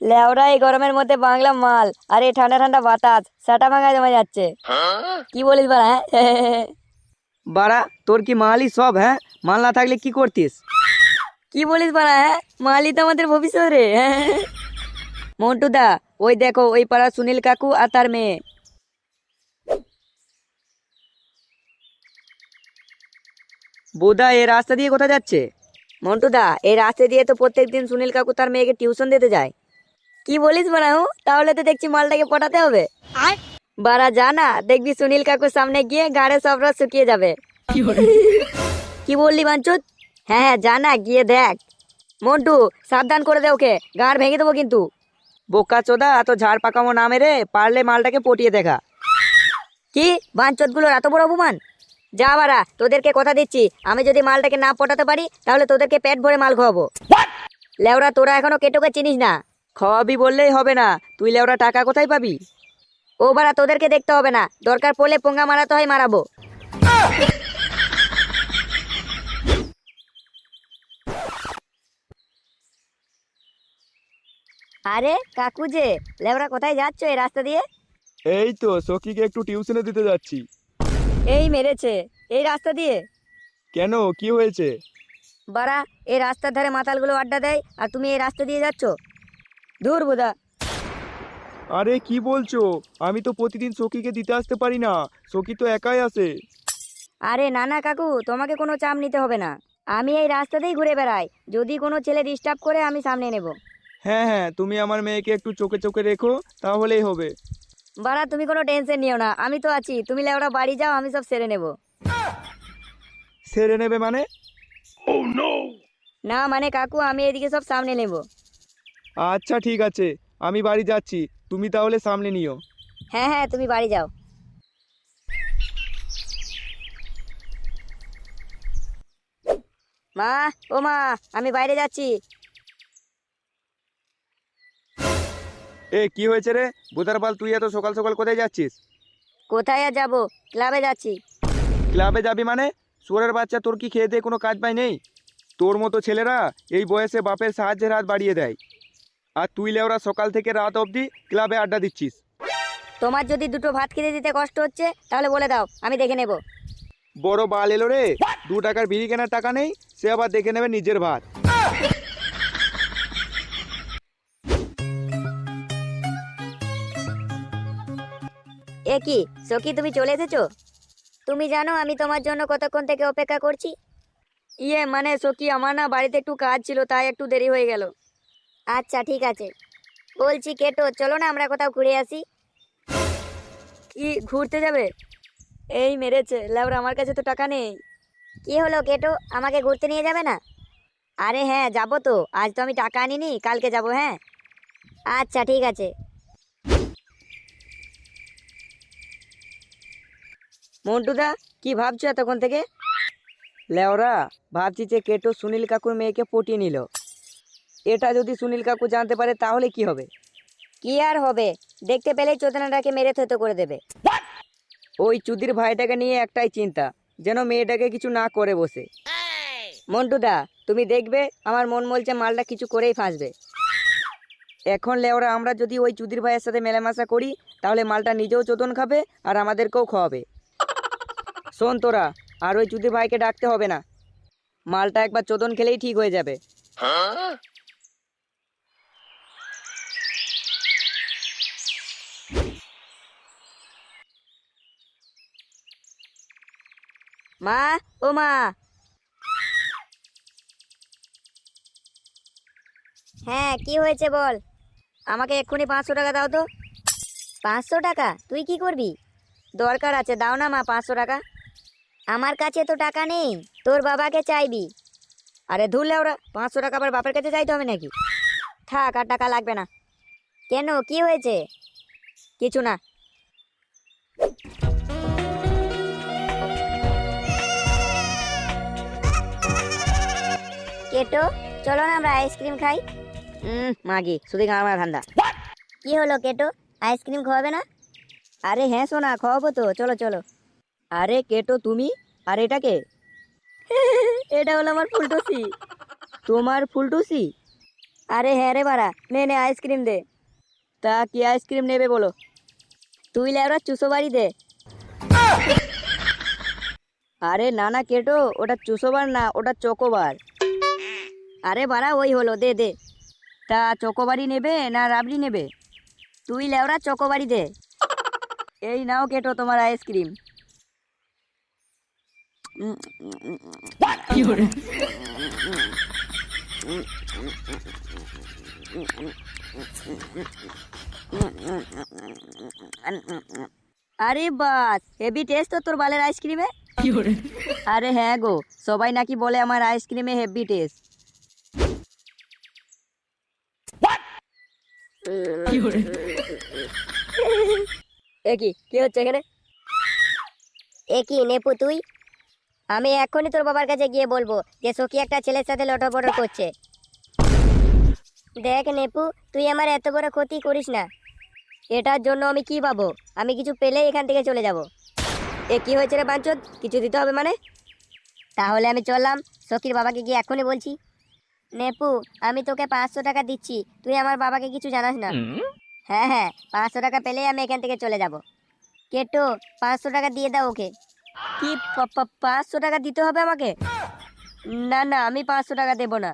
লেওরা এই গরমের মধ্যে বাংলা মাল আর এই ঠান্ডা ঠান্ডা বাতাস সাটা ভাঙা জমা যাচ্ছে। কি বলিস বাড়া? হ্যাঁ বাড়া, তোর কি মালই সব? হ্যাঁ, মাল না থাকলে কি করতিস? কি বলিস বাড়া? হ্যাঁ মালই তো আমাদের ভবিষ্যৎ রে। হ্যাঁ মন্টু দা, ওই দেখো ওই পাড়া সুনীল কাকু আর তার মেয়ে। বোধা এ রাস্তা দিয়ে কোথায় যাচ্ছে? মন্টু দা, এই রাস্তা দিয়ে তো প্রত্যেকদিন সুনীল কাকু তার মেয়েকে টিউশন দিতে যায়। কি বলিস বাড়া? তাহলে তো দেখছি মালটাকে পটাতে হবে। বাড়া যা না, দেখবি সুনীল কাকুর সামনে গিয়ে গাড়ে সব রস শুকিয়ে যাবে। কি বললি বাঞ্চুত? হ্যাঁ হ্যাঁ যা না, গিয়ে দেখ। মন্টু, সাবধান করে দে ওকে, গাড় ভেঙে দেবো কিন্তু। বোকা চোদা, এত ঝাড় পাকামো না মেরে পারলে মালটাকে পটিয়ে দেখা। কি বাঞ্চত গুলোর এত বড় অপমান! যা বাড়া, তোদেরকে কথা দিচ্ছি, আমি যদি মালটাকে না পটাতে পারি তাহলে তোদেরকে পেট ভরে মাল খাওয়াবো। লেওরা, তোরা এখনো কেটোকে চিনিস না। খাওয়াবি বললেই হবে না, তুই লেওরা টাকা কোথায় পাবি? ও বাড়া, তোদেরকে দেখতে হবে না, দরকার পড়লে পোঙ্গা মারাতে হয় মারাবো। আরে কাকু যে, লেওরা কোথায় যাচ্ছ এই রাস্তা দিয়ে? এই তো সখীকে একটু টিউশনে দিতে যাচ্ছি। এই মেরেছে, এই রাস্তা দিয়ে? কেন, কি হয়েছে? বাড়া, এই রাস্তার ধারে মাতালগুলো আড্ডা দেয় আর তুমি এই রাস্তা দিয়ে যাচ্ছ? দূর বুদা। আরে কি বলছো? আমি তো প্রতিদিন সখীকে দিতে আসতে পারি না, সখী তো একাই আসে। আরে না না কাকু, তোমাকে কোনো চাপ নিতে হবে না, আমি এই রাস্তাতেই ঘুরে বেড়াই, যদি কোনো ছেলে ডিস্টার্ব করে আমি সামনে নেব। হ্যাঁ হ্যাঁ, তুমি আমার মেয়েকে একটু চোখে চোখে রেখো, তাহলেই হবে। বাড়া তুমি কোনো টেনশন নিও না, আমি তো আছি, তুমি লেওড়া বাড়ি যাও, আমি সব সেরে নেব। সেরে নেবে মানে? না মানে কাকু, আমি এদিকে সব সামনে নেব। আচ্ছা ঠিক আছে, আমি বাড়ি যাচ্ছি, তুমি তাহলে সামনে নিও। হ্যাঁ হ্যাঁ, তুমি বাড়ি যাও। মা, ও মা, আমি বাইরে যাচ্ছি। এ কি হয়েছে রে বুধার বাল, তুই এত সকাল সকাল কোথায় যাচ্ছিস? কোথায় আর যাবো, ক্লাবে যাচ্ছি। ক্লাবে যাবি মানে? শুয়োরের বাচ্চা, তোর কি খেয়ে দিয়ে কোনো কাজ পাই নেই? তোর মতো ছেলেরা এই বয়সে বাপের সাহায্যের হাত বাড়িয়ে দেয়, আর তুই লেওরা সকাল থেকে রাত অবধি ক্লাবে আড্ডা দিচ্ছিস। তোমার যদি দুটো ভাত খেতে দিতে কষ্ট হচ্ছে তাহলে বলে দাও, আমি দেখে নেব। বড় বাল এলো রে, 2 টাকার বিড়ি কেনার টাকা নেই, সে আবার দেখে নেবে নিজের ভাত। এ কি সখী, তুমি চলে এসেছো? তুমি জানো আমি তোমার জন্য কতক্ষণ থেকে অপেক্ষা করছি। ইয়ে মানে সখী, আমার না বাড়িতে একটু কাজ ছিল, তাই একটু দেরি হয়ে গেল। আচ্ছা ঠিক আছে। বলছি কেটো, চলো না আমরা কোথাও ঘুরে আসি। কি ঘুরতে যাবে? এই মেরেছে লেওরা, আমার কাছে তো টাকা নেই। কি হলো কেটো, আমাকে ঘুরতে নিয়ে যাবে না? আরে হ্যাঁ যাবো তো, আজ তো আমি টাকা আনিনি, কালকে যাবো। হ্যাঁ আচ্ছা ঠিক আছে। মন্টুদা, কি ভাবছো এতক্ষণ থেকে? লেওরা, ভাবছি যে কেটো সুনীল কাকুর মেয়েকে পটিয়ে নিল। এটা যদি সুনীল কাকু জানতে পারে তাহলে কি হবে? কি আর হবে, দেখতে পেলেই চোদনাটাকে মেরে থেতো করে দেবে। ওই চুদির ভাইটাকে নিয়ে একটাই চিন্তা, যেন মেয়েটাকে কিছু না করে বসে। মন্টুদা, তুমি দেখবে আমার মন বলছে মালটা কিছু করেই ফাঁসবে। এখন লেওরা, আমরা যদি ওই চুদির ভাইয়ের সাথে মেলামেশা করি তাহলে মালটা নিজেও চোদন খাবে আর আমাদেরকেও খাওয়াবে। শোন তোরা, আর ওই চুদির ভাইকে ডাকতে হবে না, মালটা একবার চোদন খেলেই ঠিক হয়ে যাবে। মা, ও মা। হ্যাঁ কি হয়েছে বল। আমাকে এক্ষুনি 500 টাকা দাও তো। 500 টাকা? তুই কি করবি? দরকার আছে, দাও না মা 500 টাকা। আমার কাছে তো টাকা নেই, তোর বাবাকে চাইবি। আরে ধুর লেওরা, 500 টাকা আবার বাপের কাছে চাইতে হবে নাকি? থাক, আর টাকা লাগবে না। কেন, কি হয়েছে? কিছু না। কেটো, চলো না আমরা আইসক্রিম খাই। মাগি শুধু আমার ধান্দা। কি হলো কেটো, আইসক্রিম খাওয়াবে না? আরে হ্যাঁ সোনা, খাওয়াবো তো, চলো চলো। আরে কেটো তুমি, আর এটাকে? এটা হলো আমার ফুলটুসি। তোমার ফুলটুসি? আরে হ্যাঁ রে বাড়া, নে নে আইসক্রিম দে। তা কি আইসক্রিম নেবে বলো? তুই লেওরা চুষো বাড়ি দে। আরে না না কেটো, ওটা চুষোবার না, ওটা চকোবার। আরে বাড়া ওই হলো, দে দে। তা চকোবারই নেবে না রাবড়ি নেবে? তুই লেওরা চকোবাড়ি দে। এই নাও কেটো তোমার আইসক্রিম। আরে বাস, হেভি টেস্ট তো তোর বালের আইসক্রিমে। আরে হ্যাঁ গো, সবাই নাকি বলে আমার আইসক্রিমে হেভি টেস্ট। এ কি হচ্ছে এখানে? এ কি নেপু তুই? আমি এখনই তোর বাবার কাছে গিয়ে বলবো যে সখী একটা ছেলের সাথে লটরপটর করছে। দেখ নেপু, তুই আমার এত বড় ক্ষতি করিস না। এটার জন্য আমি কি পাবো? আমি কিছু পেলেই এখান থেকে চলে যাব। এ কি হয়েছে রে বাঞ্চদ, কিছু দিতে হবে মানে? তাহলে আমি চললাম, সখীর বাবাকে গিয়ে এখনই বলছি। নেপু, আমি তোকে 500 টাকা দিচ্ছি, তুই আমার বাবাকে কিছু জানাস না। হ্যাঁ হ্যাঁ, 500 টাকা পেলেই আমি এখান থেকে চলে যাব। কেটো, 500 টাকা দিয়ে দাও ওকে। কি 500 টাকা দিতে হবে আমাকে? না না, আমি 500 টাকা দেবো না।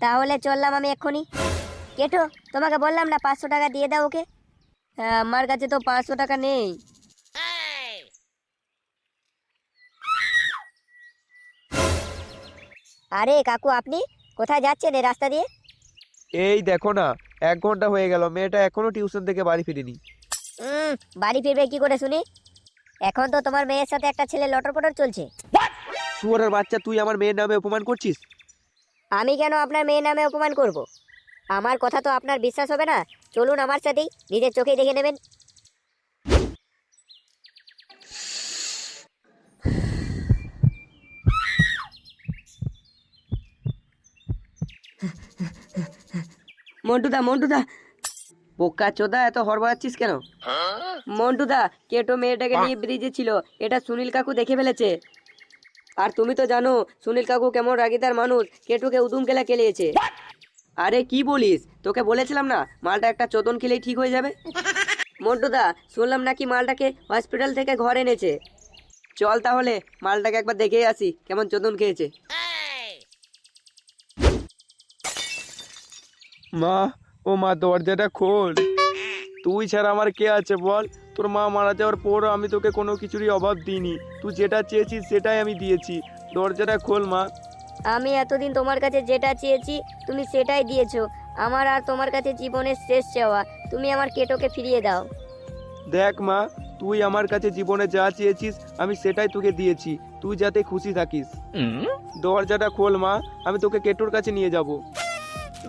তাহলে চললাম আমি এক্ষুনি। কেটো, তোমাকে বললাম না 500 টাকা দিয়ে দাও ওকে। হ্যাঁ, আমার কাছে তো 500 টাকা নেই। আরে কাকু, আপনি কোথায় যাচ্ছেন এই রাস্তা দিয়ে? এই দেখো না, 1 ঘন্টা হয়ে গেল, মেয়েটা এখনো টিউশন থেকে বাড়ি ফিরেনি। বাড়ি ফিরবে কি করে শুনি? এখন তো তোমার মেয়ের সাথে একটা ছেলে লটরপটর চলছে। শুয়োরের বাচ্চা, তুই আমার মেয়ের নামে অপমান করছিস? আমি কেন আপনার মেয়ের নামে অপমান করব? আমার কথা তো আপনার বিশ্বাস হবে না। চলুন আমার সাথেই, নিজের চোখেই দেখে নেবেন। মন্টুদা, বোকা চোদা, এত হড়বড়াচ্ছিস কেন? মন্টুদা, কেটো মেয়েটাকে নিয়ে ব্রিজে ছিল, এটা সুনীল কাকু দেখে ফেলেছে। আর তুমি তো জানো সুনীল কাকু কেমন রাগিদার মানুষ, কেটোকে উদুম কেলা কেলিয়েছে। আরে কি বলিস, তোকে বলেছিলাম না মালটা একটা চোদন খেলেই ঠিক হয়ে যাবে। মন্টুদা, শুনলাম নাকি মালটাকে হসপিটাল থেকে ঘরে এনেছে। চল তাহলে মালটাকে একবার দেখে আসি কেমন চোদন খেয়েছে। মা, ও মা, দরজাটা খোল। তুই ছাড়া আমার কে আছে বল? তোর মা মারা যাওয়ার পরও আমি তোকে কোনো কিছুরই অভাব দিইনি। তুই যেটা চেয়েছিস সেটাই আমি দিয়েছি। দরজাটা খোল মা। আমি এতদিন তোমার কাছে যেটা চেয়েছি তুমি সেটাই দিয়েছো। আমার আর তোমার কাছে জীবনের শেষ চাওয়া, তুমি আমার কেটোকে ফিরিয়ে দাও। দেখ মা, তুই আমার কাছে জীবনে যা চেয়েছিস আমি সেটাই তোকে দিয়েছি। তুই যাতে খুশি থাকিস। দরজাটা খোল মা, আমি তোকে কেটোর কাছে নিয়ে যাব।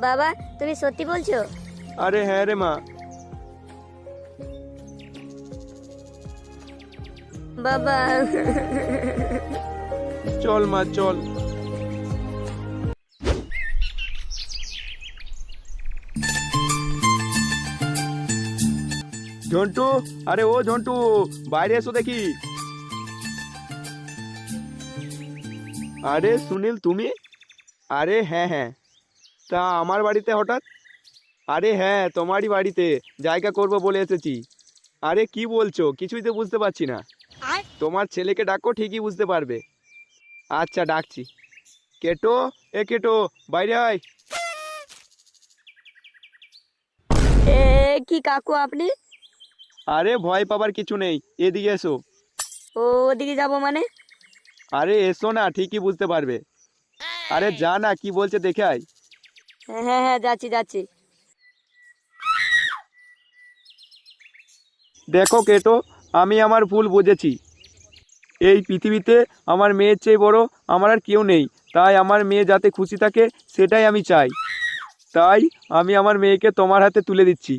বাবা, তুমি সত্যি বলছো? আরে হ্যাঁ রে মা। বাবা। চল মা, চল। ঝন্টু, আরে ও ঝন্টু, বাইরে এসো দেখি। আরে সুনীল, তুমি? আরে হ্যাঁ হ্যাঁ, তা আমার বাড়িতে হঠাৎ? আরে হ্যাঁ, তোমারই বাড়িতে জায়গা করব বলে এসেছি। আরে কি বলছো, কিছুই তো বুঝতে পারছি না। তোমার ছেলেকে ডাকো, ঠিকই বুঝতে পারবে। আচ্ছা, ডাকছি। কেটো, এ কেটো, বাইরে আয়। এ কি কাকু আপনি? আরে ভয় পাবার কিছু নেই, এদিকে এসো। ওদিকে যাব মানে? আরে এসো না, ঠিকই বুঝতে পারবে। আরে যা না, কি বলছে দেখে আয়। হ্যাঁ হ্যাঁ হ্যাঁ, যাচ্ছি। দেখো কেটো, আমি আমার ভুল বুঝেছি। এই পৃথিবীতে আমার মেয়ের চেয়ে বড় আমার আর কেউ নেই। তাই আমার মেয়ে যাতে খুশি থাকে সেটাই আমি চাই। তাই আমি আমার মেয়েকে তোমার হাতে তুলে দিচ্ছি।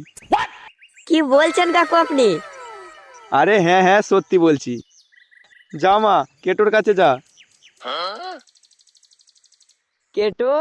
কি বলছেন কাকু আপনি? আরে হ্যাঁ হ্যাঁ, সত্যি বলছি। যা মা, কেটোর কাছে যা। কেটো,